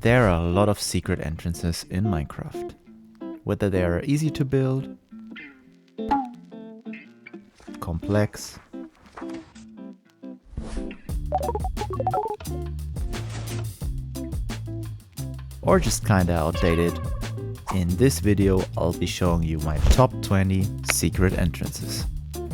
There are a lot of secret entrances in Minecraft. Whether they are easy to build, complex, or just kinda outdated, in this video I'll be showing you my top 20 secret entrances.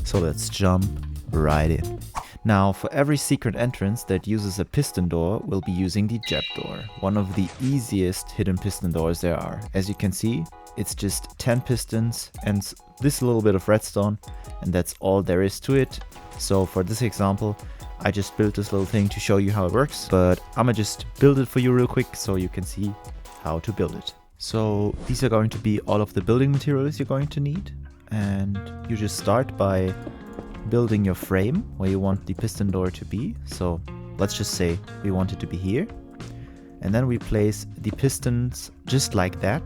So let's jump right in. Now, for every secret entrance that uses a piston door, we'll be using the jet door, one of the easiest hidden piston doors there are. As you can see, it's just 10 pistons and this little bit of redstone, and that's all there is to it. So for this example, I just built this little thing to show you how it works, but I'ma just build it for you real quick so you can see how to build it. So these are going to be all of the building materials you're going to need, and you just start by building your frame where you want the piston door to be. So let's just say we want it to be here, and then we place the pistons just like that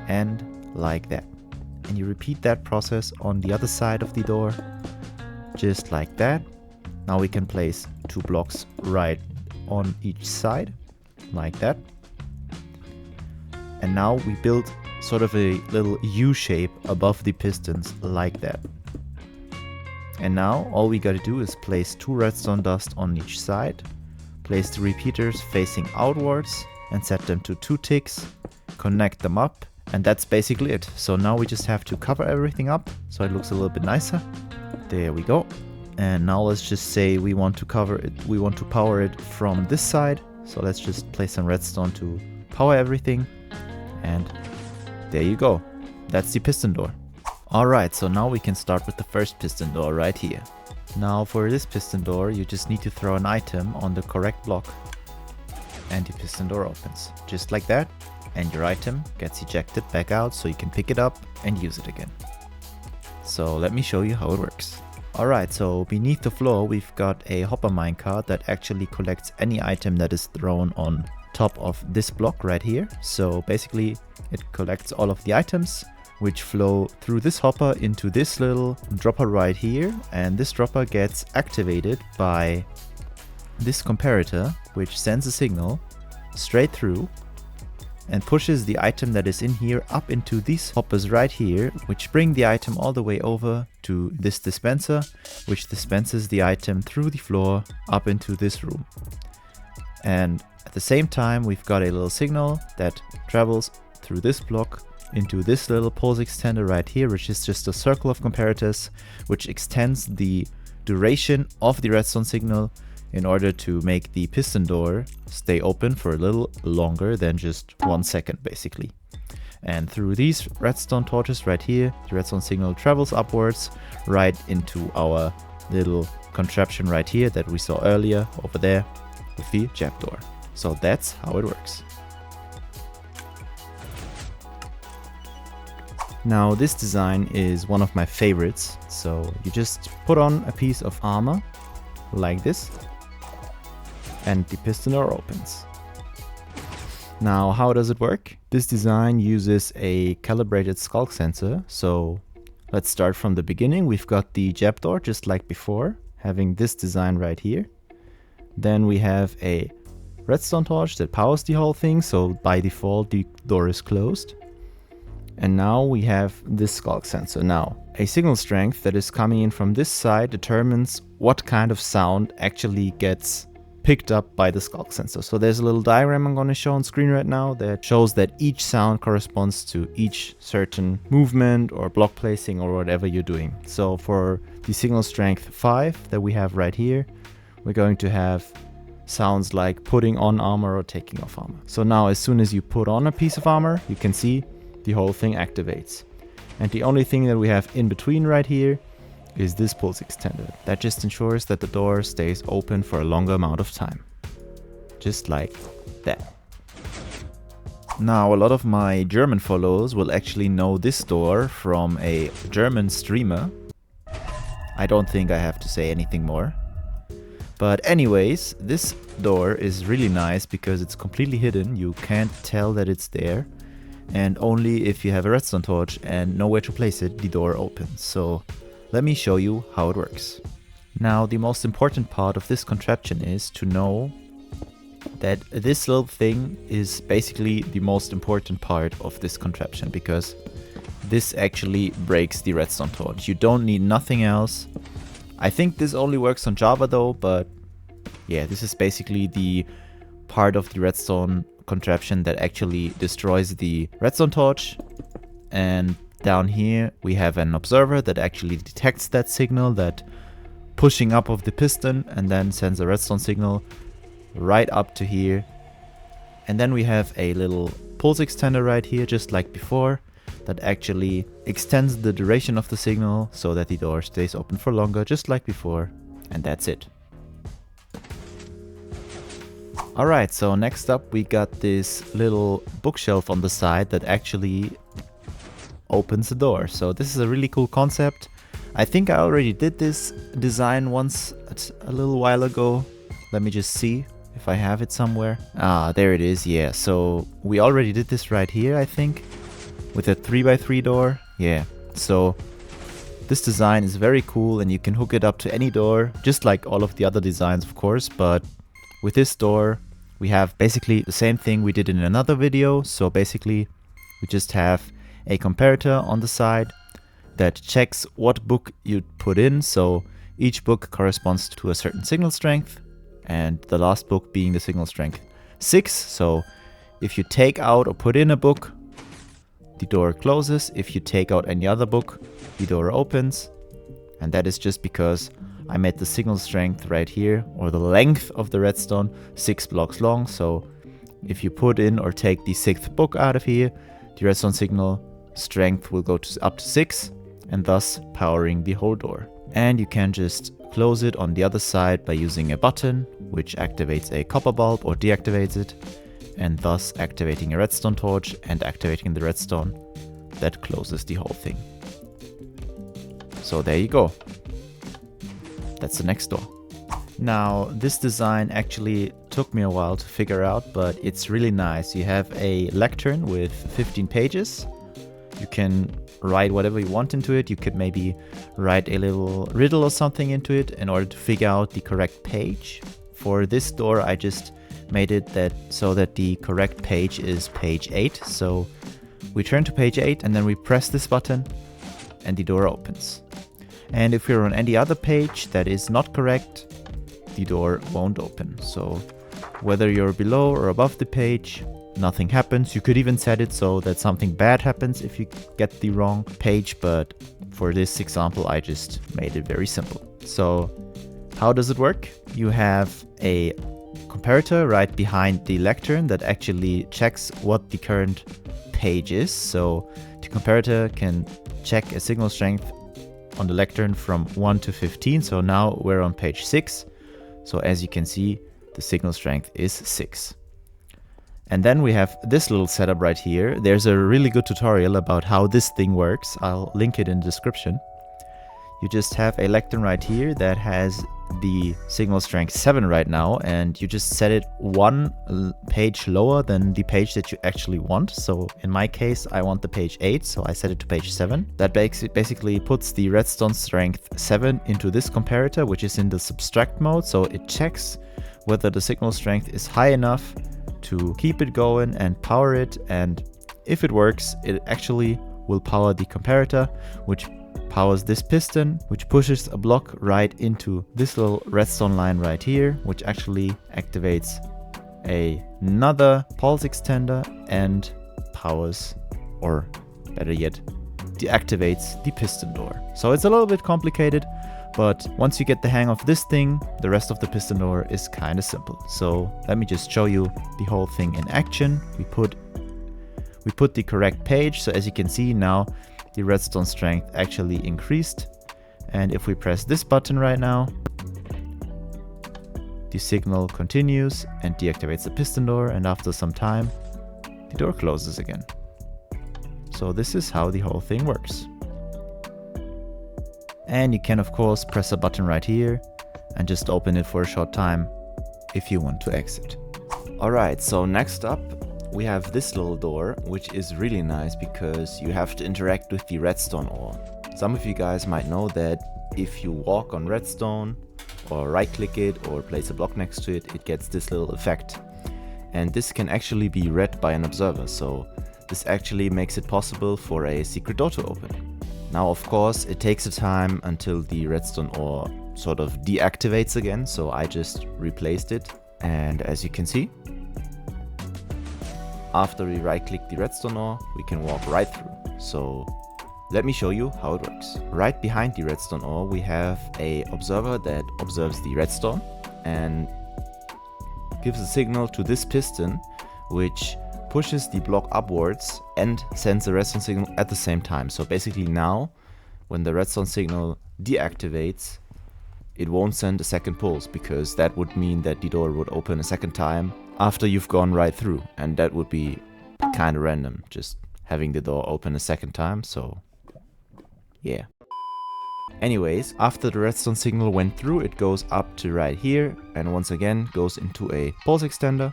and like that, and you repeat that process on the other side of the door just like that. Now we can place 2 blocks right on each side like that, and now we build sort of a little U shape above the pistons like that. And now all we gotta do is place 2 redstone dust on each side, place the repeaters facing outwards and set them to 2 ticks, connect them up, and that's basically it. So now we just have to cover everything up so it looks a little bit nicer. There we go. And now let's just say we want to cover it, we want to power it from this side. So let's just place some redstone to power everything, and there you go. That's the piston door. Alright, so now we can start with the first piston door right here. Now for this piston door, you just need to throw an item on the correct block and the piston door opens. Just like that, and your item gets ejected back out so you can pick it up and use it again. So let me show you how it works. Alright, so beneath the floor we've got a hopper minecart that actually collects any item that is thrown on top of this block right here. So basically it collects all of the items which flow through this hopper into this little dropper right here, and this dropper gets activated by this comparator, which sends a signal straight through and pushes the item that is in here up into these hoppers right here, which bring the item all the way over to this dispenser, which dispenses the item through the floor up into this room. And at the same time we've got a little signal that travels through this block into this little pulse extender right here, which is just a circle of comparators which extends the duration of the redstone signal in order to make the piston door stay open for a little longer than just 1 second basically. And through these redstone torches right here, the redstone signal travels upwards right into our little contraption right here that we saw earlier over there with the jet door. So that's how it works. Now this design is one of my favorites, so you just put on a piece of armor like this and the piston door opens. Now how does it work? This design uses a calibrated skulk sensor, so let's start from the beginning. We've got the jet door just like before, having this design right here. Then we have a redstone torch that powers the whole thing, so by default the door is closed. And now we have this skulk sensor. Now, a signal strength that is coming in from this side determines what kind of sound actually gets picked up by the skulk sensor. So there's a little diagram I'm going to show on screen right now that shows that each sound corresponds to each certain movement or block placing or whatever you're doing. So for the signal strength 5 that we have right here, we're going to have sounds like putting on armor or taking off armor. So now as soon as you put on a piece of armor, you can see the whole thing activates. And the only thing that we have in between right here is this pulse extender. That just ensures that the door stays open for a longer amount of time. Just like that. Now a lot of my German followers will actually know this door from a German streamer. I don't think I have to say anything more. But anyways, this door is really nice because it's completely hidden. You can't tell that it's there. And only if you have a redstone torch and know where to place it, the door opens. So let me show you how it works. Now the most important part of this contraption is to know that this little thing is basically the most important part of this contraption, because this actually breaks the redstone torch. You don't need nothing else. I think this only works on Java though, but yeah, this is basically the part of the redstone contraption that actually destroys the redstone torch. And down here we have an observer that actually detects that signal, that pushing up of the piston, and then sends a redstone signal right up to here. And then we have a little pulse extender right here, just like before, that actually extends the duration of the signal so that the door stays open for longer, just like before. And that's it. Alright, so next up we got this little bookshelf on the side that actually opens the door. So this is a really cool concept. I think I already did this design once a little while ago. Let me just see if I have it somewhere. Ah, there it is. Yeah, so we already did this right here, I think, with a 3x3 door. Yeah, so this design is very cool and you can hook it up to any door, just like all of the other designs, of course. But with this door, we have basically the same thing we did in another video. So basically, we just have a comparator on the side that checks what book you put in. So each book corresponds to a certain signal strength, and the last book being the signal strength 6. So if you take out or put in a book, the door closes. If you take out any other book, the door opens. And that is just because I made the signal strength right here, or the length of the redstone, 6 blocks long. So if you put in or take the 6th book out of here, the redstone signal strength will go up to 6, and thus powering the whole door. And you can just close it on the other side by using a button, which activates a copper bulb or deactivates it, and thus activating a redstone torch and activating the redstone that closes the whole thing. So there you go. That's the next door. Now, this design actually took me a while to figure out, but it's really nice. You have a lectern with 15 pages. You can write whatever you want into it. You could maybe write a little riddle or something into it in order to figure out the correct page. For this door, I just made it so that the correct page is page 8. So we turn to page 8 and then we press this button and the door opens. And if you're on any other page that is not correct, the door won't open. So whether you're below or above the page, nothing happens. You could even set it so that something bad happens if you get the wrong page, but for this example I just made it very simple. So how does it work? You have a comparator right behind the lectern that actually checks what the current page is. So the comparator can check a signal strength on the lectern from 1 to 15. So now we're on page 6. So as you can see, the signal strength is 6. And then we have this little setup right here. There's a really good tutorial about how this thing works. I'll link it in the description. You just have a lectern right here that has the signal strength 7 right now, and you just set it one page lower than the page that you actually want. So in my case, I want the page 8, so I set it to page 7. That basically puts the redstone strength 7 into this comparator, which is in the subtract mode. So it checks whether the signal strength is high enough to keep it going and power it, and if it works, it actually will power the comparator, which powers this piston, which pushes a block right into this little redstone line right here, which actually activates another pulse extender and powers, or better yet, deactivates the piston door. So it's a little bit complicated, but once you get the hang of this thing, the rest of the piston door is kind of simple. So let me just show you the whole thing in action. We put the correct page. So as you can see now, the redstone strength actually increased. And if we press this button right now, the signal continues and deactivates the piston door. And after some time, the door closes again. So this is how the whole thing works. And you can of course press a button right here and just open it for a short time if you want to exit. Alright, so next up we have this little door, which is really nice because you have to interact with the redstone ore. Some of you guys might know that if you walk on redstone or right click it or place a block next to it, it gets this little effect. and this can actually be read by an observer, so this actually makes it possible for a secret door to open. Now of course it takes a time until the redstone ore sort of deactivates again, so I just replaced it, and as you can see, after we right click the redstone ore, we can walk right through. So let me show you how it works. Right behind the redstone ore we have a observer that observes the redstone and gives a signal to this piston, which pushes the block upwards and sends the redstone signal at the same time. So basically now, when the redstone signal deactivates, it won't send a second pulse, because that would mean that the door would open a second time after you've gone right through, and that would be kind of random, just having the door open a second time, so yeah. Anyways, after the redstone signal went through, it goes up to right here and once again goes into a pulse extender,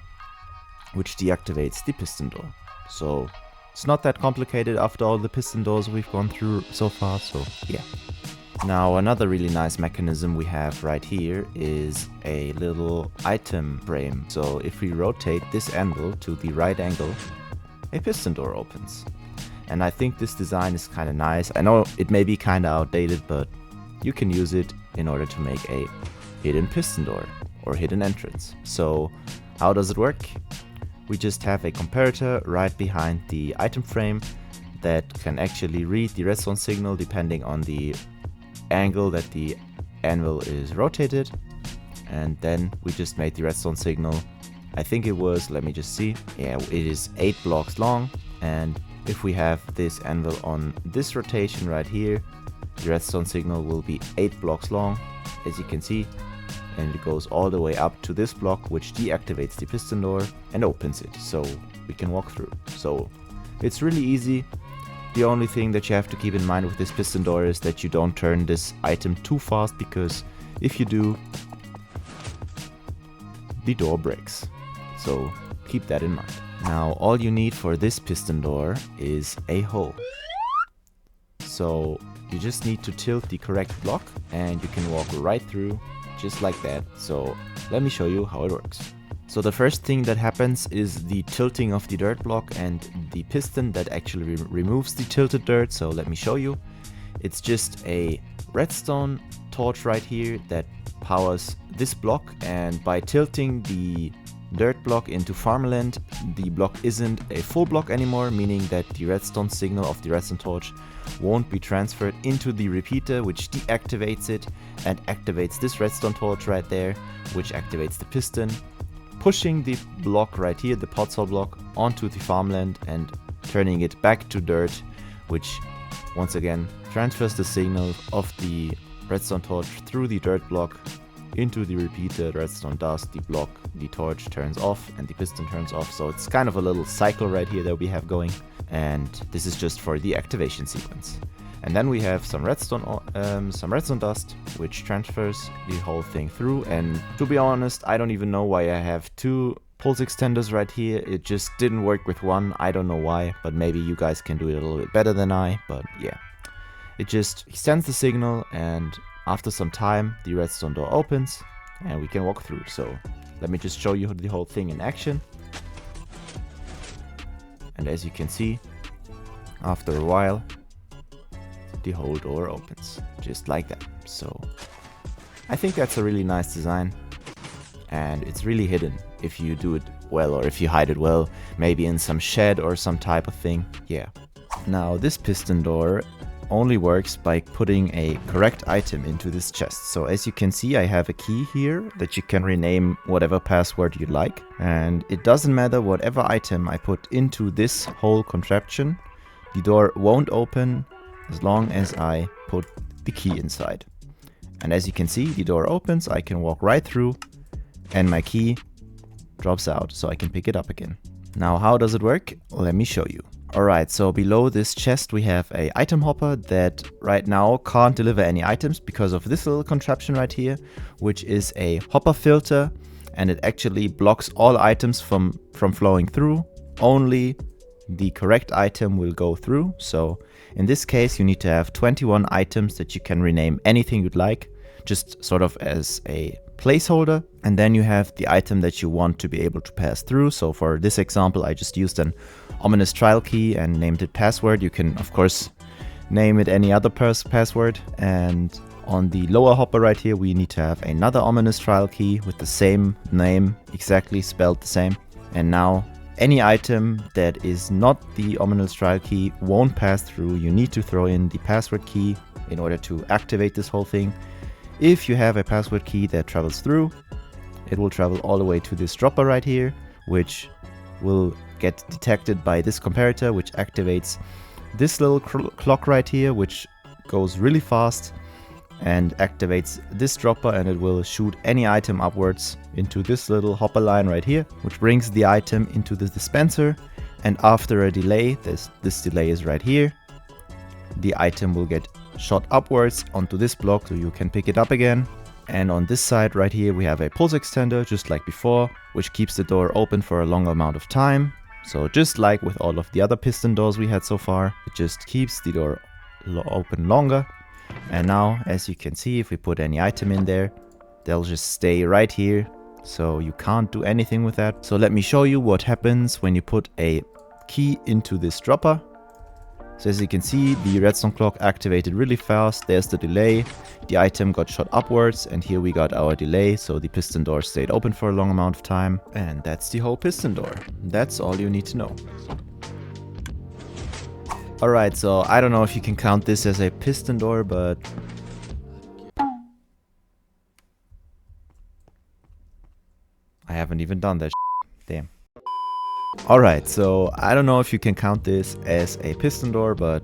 which deactivates the piston door. So it's not that complicated after all the piston doors we've gone through so far, so yeah. Now another really nice mechanism we have right here is a little item frame. So if we rotate this anvil to the right angle, a piston door opens. And I think this design is kind of nice. I know it may be kind of outdated, but you can use it in order to make a hidden piston door or hidden entrance. So how does it work? We just have a comparator right behind the item frame that can actually read the redstone signal depending on the angle that the anvil is rotated, and then we just made the redstone signal. I think it was, let me just see, yeah, it is 8 blocks long, and if we have this anvil on this rotation right here, the redstone signal will be 8 blocks long, as you can see, and it goes all the way up to this block, which deactivates the piston door and opens it, so we can walk through. So it's really easy. The only thing that you have to keep in mind with this piston door is that you don't turn this item too fast, because if you do, the door breaks. So keep that in mind. Now all you need for this piston door is a hole. So you just need to tilt the correct block and you can walk right through just like that. So let me show you how it works. So the first thing that happens is the tilting of the dirt block and the piston that actually removes the tilted dirt. So let me show you. It's just a redstone torch right here that powers this block, and by tilting the dirt block into farmland, the block isn't a full block anymore, meaning that the redstone signal of the redstone torch won't be transferred into the repeater, which deactivates it and activates this redstone torch right there, which activates the piston, pushing the block right here, the podzol block, onto the farmland and turning it back to dirt, which once again transfers the signal of the redstone torch through the dirt block into the repeater. Redstone does the block, the torch turns off and the piston turns off. So it's kind of a little cycle right here that we have going, and this is just for the activation sequence. And then we have some redstone dust, which transfers the whole thing through. And to be honest, I don't even know why I have 2 pulse extenders right here. It just didn't work with one. I don't know why, but maybe you guys can do it a little bit better than I. But yeah, it just extends the signal, and after some time, the redstone door opens and we can walk through. So let me just show you the whole thing in action. And as you can see, after a while, the whole door opens just like that. So I think that's a really nice design, and it's really hidden if you do it well, or if you hide it well, maybe in some shed or some type of thing. Yeah. Now this piston door only works by putting a correct item into this chest. So as you can see, I have a key here that you can rename whatever password you like, and it doesn't matter whatever item I put into this whole contraption, the door won't open as long as I put the key inside. And as you can see, the door opens, I can walk right through, and my key drops out so I can pick it up again. Now how does it work? Let me show you. Alright, so below this chest we have a item hopper that right now can't deliver any items because of this little contraption right here, which is a hopper filter, and it actually blocks all items from flowing through. Only the correct item will go through. So in this case you need to have 21 items that you can rename anything you'd like, just sort of as a placeholder, and then you have the item that you want to be able to pass through. So for this example, I just used an ominous trial key and named it password. You can of course name it any other password. And on the lower hopper right here, we need to have another ominous trial key with the same name, exactly spelled the same. And now any item that is not the ominous trial key won't pass through. You need to throw in the password key in order to activate this whole thing. If you have a password key that travels through, it will travel all the way to this dropper right here, which will get detected by this comparator, which activates this little clock right here, which goes really fast and activates this dropper, and it will shoot any item upwards into this little hopper line right here, which brings the item into the dispenser. And after a delay, this delay is right here, the item will get shot upwards onto this block so you can pick it up again. And on this side right here we have a pulse extender, just like before, which keeps the door open for a longer amount of time. So just like with all of the other piston doors we had so far, it just keeps the door open longer. And now, as you can see, if we put any item in there, they'll just stay right here, so you can't do anything with that. So let me show you what happens when you put a key into this dropper. So as you can see, the redstone clock activated really fast. There's the delay, the item got shot upwards, and here we got our delay, so the piston door stayed open for a long amount of time. And that's the whole piston door. That's all you need to know. Alright, so I don't know if you can count this as a piston door, but I haven't even done that. Damn. Alright, so I don't know if you can count this as a piston door, but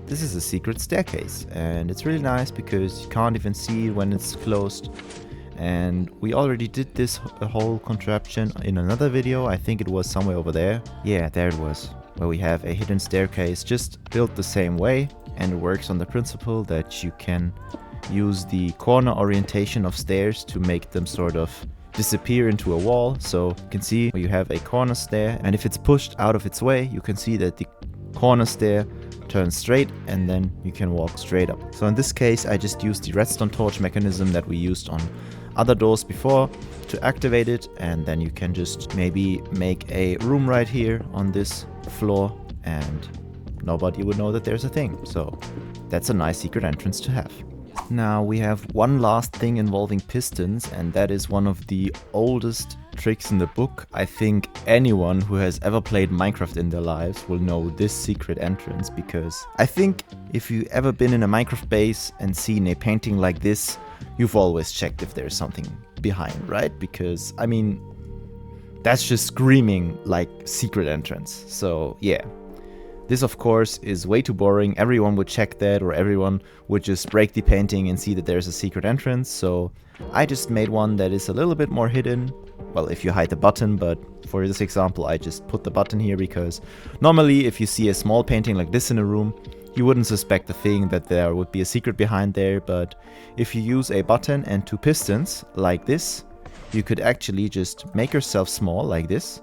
this is a secret staircase, and it's really nice because you can't even see it when it's closed. And we already did this whole contraption in another video. I think it was somewhere over there. Yeah, there it was, where we have a hidden staircase just built the same way, and it works on the principle that you can use the corner orientation of stairs to make them sort of disappear into a wall. So you can see you have a corner stair, and if it's pushed out of its way, you can see that the corner stair turns straight, and then you can walk straight up. So in this case, I just used the redstone torch mechanism that we used on other doors before to activate it, and then you can just maybe make a room right here on this floor and nobody would know that there's a thing. So that's a nice secret entrance to have. Now we have one last thing involving pistons, and that is one of the oldest tricks in the book. I think anyone who has ever played Minecraft in their lives will know this secret entrance, because I think if you've ever been in a Minecraft base and seen a painting like this, you've always checked if there's something behind, right? Because, I mean, that's just screaming like secret entrance. So yeah, this of course is way too boring. Everyone would check that, or everyone would just break the painting and see that there's a secret entrance. So I just made one that is a little bit more hidden. Well, if you hide the button, but for this example I just put the button here because normally if you see a small painting like this in a room, you wouldn't suspect a thing that there would be a secret behind there. But if you use a button and two pistons like this, you could actually just make yourself small like this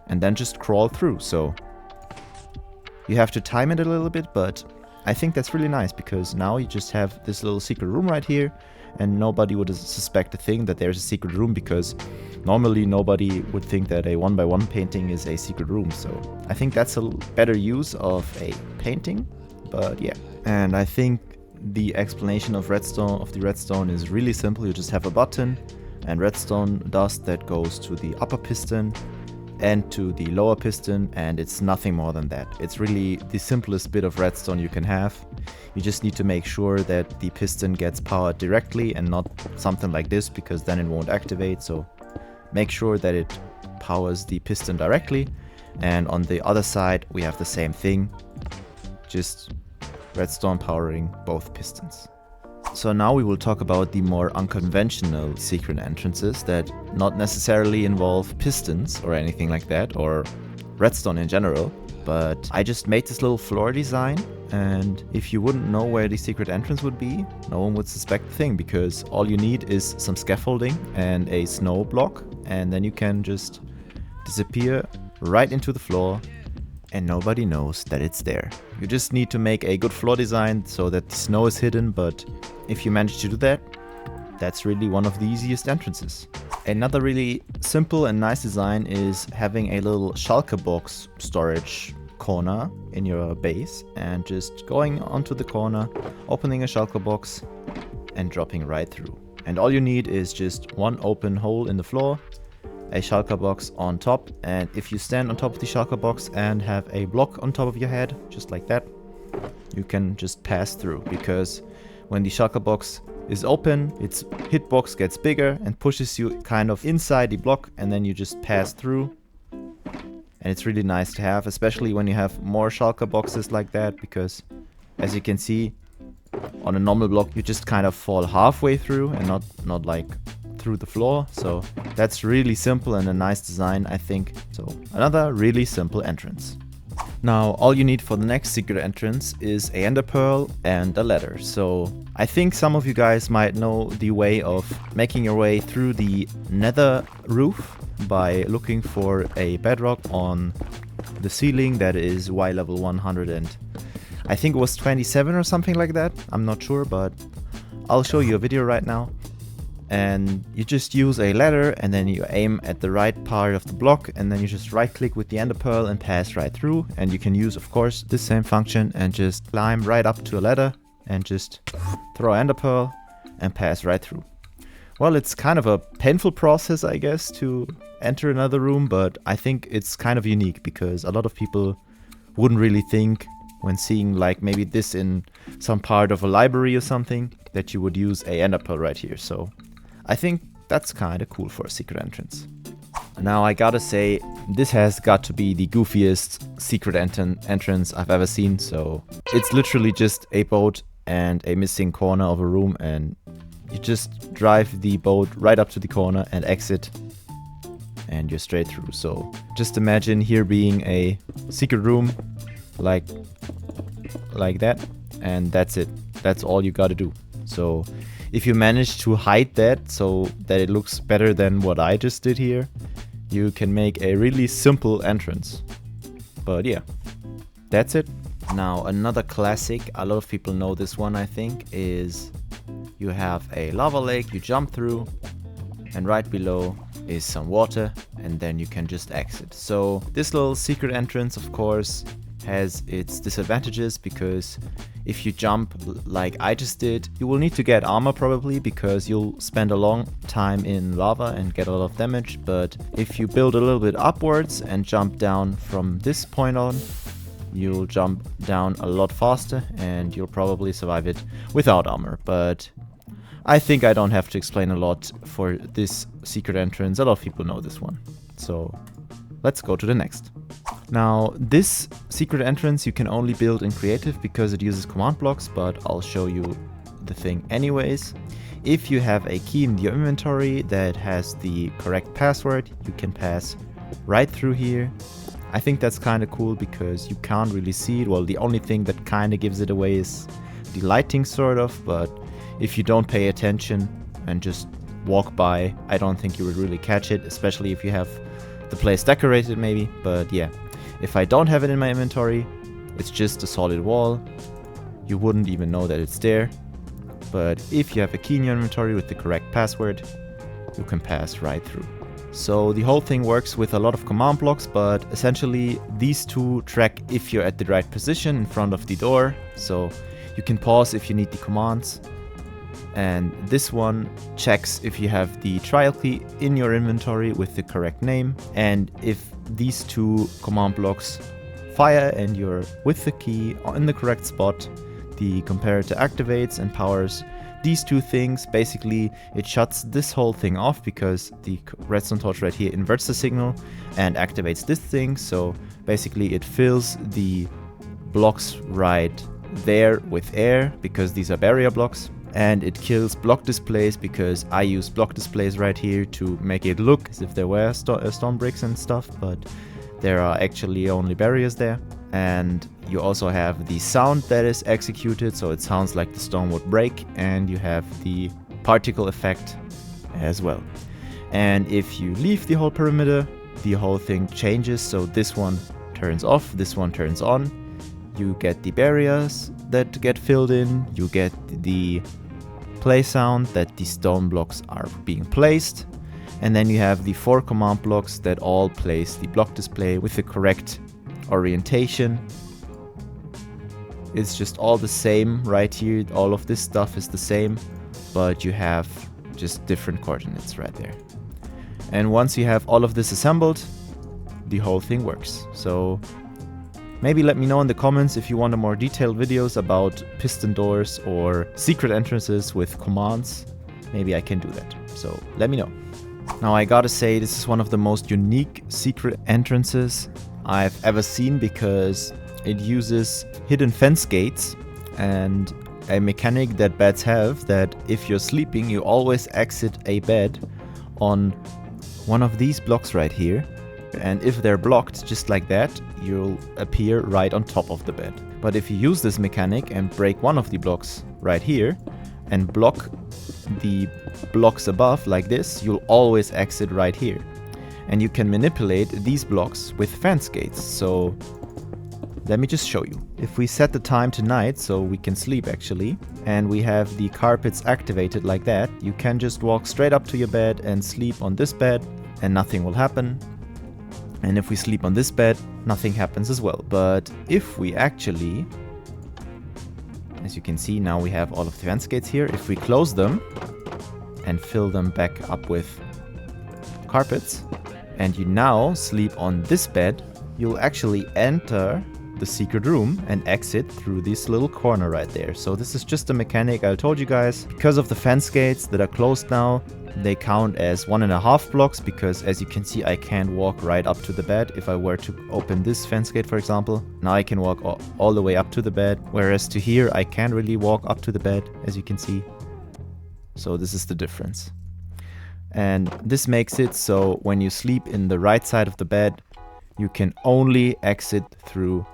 and then just crawl through. So you have to time it a little bit, but I think that's really nice because now you just have this little secret room right here, and nobody would suspect a thing that there's a secret room, because normally nobody would think that a 1x1 painting is a secret room. So I think that's a better use of a painting, but yeah. And I think the explanation of the redstone is really simple. You just have a button and redstone dust that goes to the upper piston and to the lower piston, and it's nothing more than that. It's really the simplest bit of redstone you can have. You just need to make sure that the piston gets powered directly and not something like this, because then it won't activate. So make sure that it powers the piston directly, and on the other side we have the same thing, just redstone powering both pistons. So now we will talk about the more unconventional secret entrances that not necessarily involve pistons or anything like that, or redstone in general, but I just made this little floor design, and if you wouldn't know where the secret entrance would be, no one would suspect the thing, because all you need is some scaffolding and a snow block, and then you can just disappear right into the floor and nobody knows that it's there. You just need to make a good floor design so that the snow is hidden, but if you manage to do that, that's really one of the easiest entrances. Another really simple and nice design is having a little shulker box storage corner in your base and just going onto the corner, opening a shulker box and dropping right through. And all you need is just one open hole in the floor, a shulker box on top, and if you stand on top of the shulker box and have a block on top of your head, just like that, you can just pass through, because when the shulker box is open, its hitbox gets bigger and pushes you kind of inside the block, and then you just pass through. And it's really nice to have, especially when you have more shulker boxes like that, because as you can see, on a normal block you just kind of fall halfway through and not like through the floor. So that's really simple and a nice design, I think. So another really simple entrance. Now all you need for the next secret entrance is a ender pearl and a ladder. So I think some of you guys might know the way of making your way through the nether roof by looking for a bedrock on the ceiling that is Y level 100 and I think it was 27 or something like that. I'm not sure, but I'll show you a video right now. And you just use a ladder and then you aim at the right part of the block and then you just right click with the ender pearl and pass right through. And you can use, of course, this same function and just climb right up to a ladder and just throw ender pearl and pass right through. Well, it's kind of a painful process, I guess, to enter another room, but I think it's kind of unique because a lot of people wouldn't really think when seeing like maybe this in some part of a library or something that you would use a ender pearl right here. So I think that's kind of cool for a secret entrance. Now I gotta say, this has got to be the goofiest secret entrance I've ever seen. So it's literally just a boat and a missing corner of a room, and you just drive the boat right up to the corner and exit and you're straight through. So just imagine here being a secret room like that, and that's it. That's all you gotta do. So if you manage to hide that so that it looks better than what I just did here, you can make a really simple entrance. But yeah, that's it. Now another classic, a lot of people know this one I think, is you have a lava lake you jump through and right below is some water and then you can just exit. So this little secret entrance, of course, has its disadvantages, because if you jump like I just did, you will need to get armor probably, because you'll spend a long time in lava and get a lot of damage. But if you build a little bit upwards and jump down from this point on, you'll jump down a lot faster and you'll probably survive it without armor. But I think I don't have to explain a lot for this secret entrance. A lot of people know this one. So let's go to the next. Now this secret entrance you can only build in creative because it uses command blocks, but I'll show you the thing anyways. If you have a key in your inventory that has the correct password, you can pass right through here. I think that's kind of cool because you can't really see it. Well, the only thing that kind of gives it away is the lighting sort of, but if you don't pay attention and just walk by, I don't think you would really catch it, especially if you have the place decorated maybe. But yeah, if I don't have it in my inventory, it's just a solid wall. You wouldn't even know that it's there. But if you have a key in your inventory with the correct password, you can pass right through. So the whole thing works with a lot of command blocks, but essentially these two track if you're at the right position in front of the door. So you can pause if you need the commands. And this one checks if you have the trial key in your inventory with the correct name. And if these two command blocks fire and you're with the key in the correct spot, the comparator activates and powers these two things. Basically, it shuts this whole thing off because the redstone torch right here inverts the signal and activates this thing. So basically it fills the blocks right there with air because these are barrier blocks. And it kills block displays because I use block displays right here to make it look as if there were stone bricks and stuff, but there are actually only barriers there. And you also have the sound that is executed, so it sounds like the stone would break, and you have the particle effect as well. And if you leave the whole perimeter, the whole thing changes, so this one turns off, this one turns on. You get the barriers that get filled in, you get the display sound that the stone blocks are being placed. And then you have the 4 command blocks that all place the block display with the correct orientation. It's just all the same right here. All of this stuff is the same, but you have just different coordinates right there. And once you have all of this assembled, the whole thing works. So maybe let me know in the comments if you want more detailed videos about piston doors or secret entrances with commands. Maybe I can do that. So let me know. Now I gotta say, this is one of the most unique secret entrances I've ever seen, because it uses hidden fence gates and a mechanic that beds have, that if you're sleeping you always exit a bed on one of these blocks right here, and if they're blocked just like that, you'll appear right on top of the bed. But if you use this mechanic and break one of the blocks right here and block the blocks above like this, you'll always exit right here. And you can manipulate these blocks with fence gates. So let me just show you. If we set the time to night so we can sleep actually, and we have the carpets activated like that, you can just walk straight up to your bed and sleep on this bed and nothing will happen. And if we sleep on this bed, nothing happens as well. But if we actually, as you can see, now we have all of the fence gates here. If we close them and fill them back up with carpets, and you now sleep on this bed, you'll actually enter the secret room and exit through this little corner right there. So this is just a mechanic I told you guys. Because of the fence gates that are closed now, they count as 1.5 blocks, because as you can see, I can't walk right up to the bed. If I were to open this fence gate, for example, now I can walk all the way up to the bed, whereas to here I can't really walk up to the bed, as you can see. So this is the difference. And this makes it so when you sleep in the right side of the bed, you can only exit through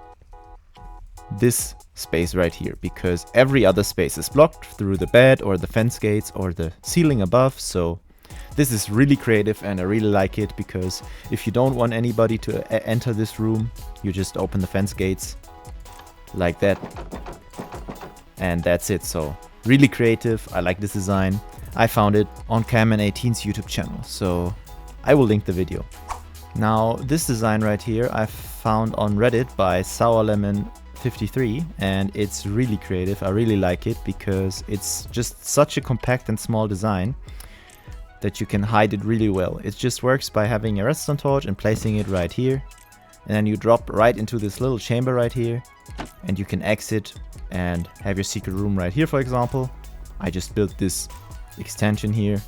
this space right here, because every other space is blocked through the bed or the fence gates or the ceiling above. So this is really creative and I really like it, because if you don't want anybody to enter this room, you just open the fence gates like that and that's it. So really creative. I like this design. I found it on Cameron18's YouTube channel, so I will link the video. Now this design right here I found on Reddit by SourLemon53, and it's really creative. I really like it because it's just such a compact and small design that you can hide it really well. It just works by having a redstone torch and placing it right here, and then you drop right into this little chamber right here, and you can exit and have your secret room right here. For example, I just built this extension here.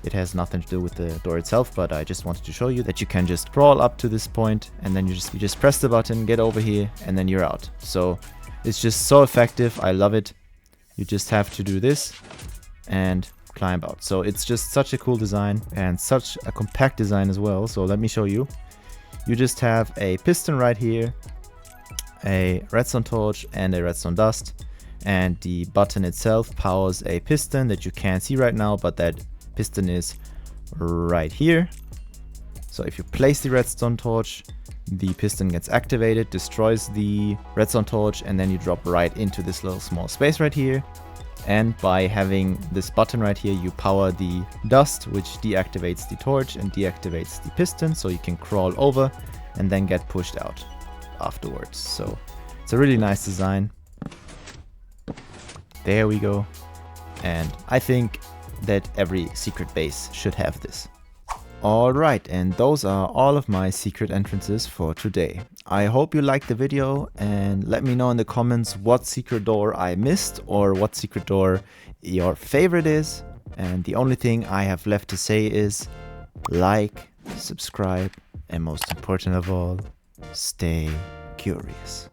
It has nothing to do with the door itself, but I just wanted to show you that you can just crawl up to this point, and then you just press the button, get over here, and then you're out. So it's just so effective. I love it. You just have to do this and climb out. So it's just such a cool design and such a compact design as well. So let me show you. You just have a piston right here, a redstone torch, and a redstone dust. And the button itself powers a piston that you can't see right now, but that piston is right here. So if you place the redstone torch, the piston gets activated, destroys the redstone torch, and then you drop right into this little small space right here. And by having this button right here, you power the dust, which deactivates the torch and deactivates the piston, so you can crawl over and then get pushed out afterwards. So it's a really nice design. There we go. And I think that every secret base should have this. Alright, and those are all of my secret entrances for today. I hope you liked the video, and let me know in the comments what secret door I missed or what secret door your favorite is. And the only thing I have left to say is like, subscribe, and most important of all, stay curious.